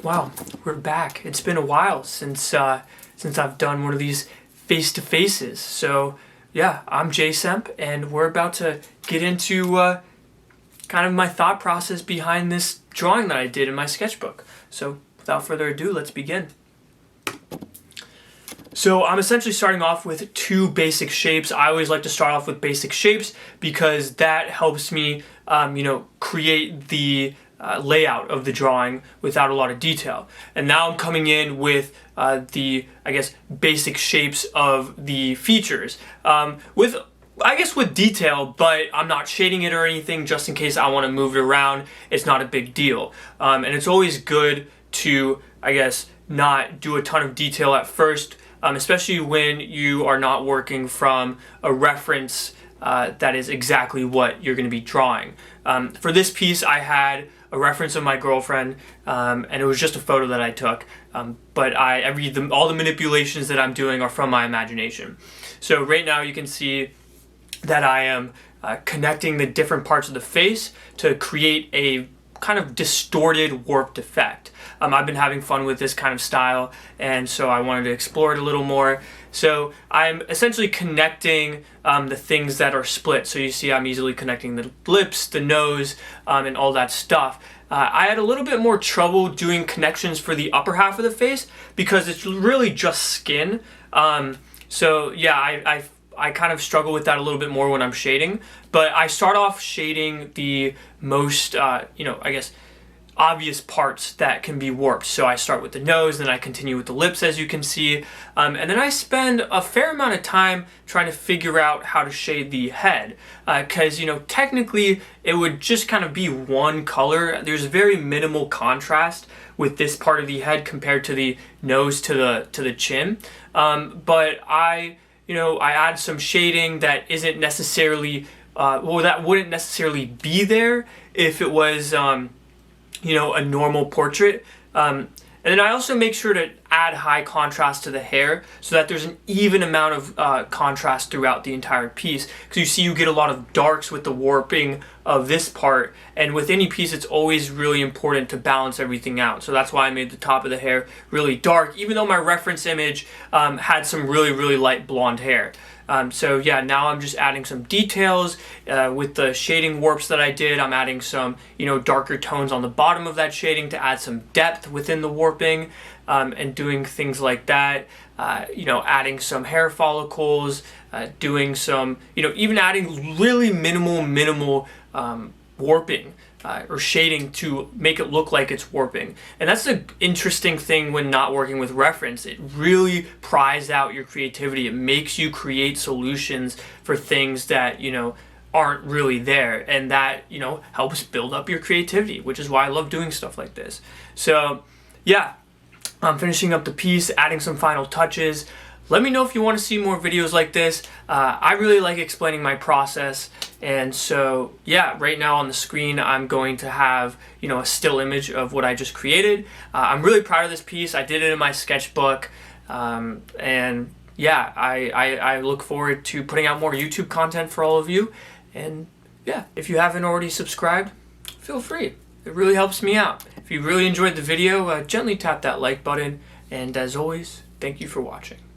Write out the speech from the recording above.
Wow, we're back. It's been a while since I've done one of these face-to-faces. So yeah, I'm Jay Semp, and we're about to get into kind of my thought process behind this drawing that I did in my sketchbook. So without further ado, let's begin. So I'm essentially starting off with two basic shapes. I always like to start off with basic shapes because that helps me, create the layout of the drawing without a lot of detail. And now I'm coming in with the basic shapes of the features with detail, but I'm not shading it or anything just in case I want to move it around. It's not a big deal. And it's always good to, not do a ton of detail at first, especially when you are not working from a reference that is exactly what you're going to be drawing. For this piece, I had a reference of my girlfriend, and it was just a photo that I took. But all the manipulations that I'm doing are from my imagination. So right now you can see that I am connecting the different parts of the face to create a kind of distorted, warped effect. I've been having fun with this kind of style, and so I wanted to explore it a little more. So I'm essentially connecting the things that are split. So you see I'm easily connecting the lips, the nose, and all that stuff. I had a little bit more trouble doing connections for the upper half of the face because it's really just skin. So yeah, I kind of struggle with that a little bit more when I'm shading, but I start off shading the most, obvious parts that can be warped. So I start with the nose, then I continue with the lips, as you can see, and then I spend a fair amount of time trying to figure out how to shade the head, because technically it would just kind of be one color. There's very minimal contrast with this part of the head compared to the nose to the chin, but I add some shading that isn't necessarily, that wouldn't necessarily be there if it was, a normal portrait. And then I also make sure to add high contrast to the hair so that there's an even amount of contrast throughout the entire piece. Because you see you get a lot of darks with the warping of this part, and with any piece it's always really important to balance everything out. So that's why I made the top of the hair really dark, even though my reference image had some really, really light blonde hair. So yeah, now I'm just adding some details with the shading warps that I did. I'm adding some, darker tones on the bottom of that shading to add some depth within the warping, and doing things like that. Adding some hair follicles, doing some, even adding really minimal warping or shading to make it look like it's warping. And that's the interesting thing when not working with reference. It really pries out your creativity. It makes you create solutions for things that, aren't really there, and that, helps build up your creativity, which is why I love doing stuff like this. So yeah, I'm finishing up the piece, adding some final touches. Let me know if you want to see more videos like this. I really like explaining my process, and so yeah, right now on the screen I'm going to have a still image of what I just created. I'm really proud of this piece. I did it in my sketchbook, and yeah, I look forward to putting out more YouTube content for all of you. And yeah, if you haven't already subscribed, feel free. It really helps me out. If you really enjoyed the video, gently tap that like button, and as always, thank you for watching.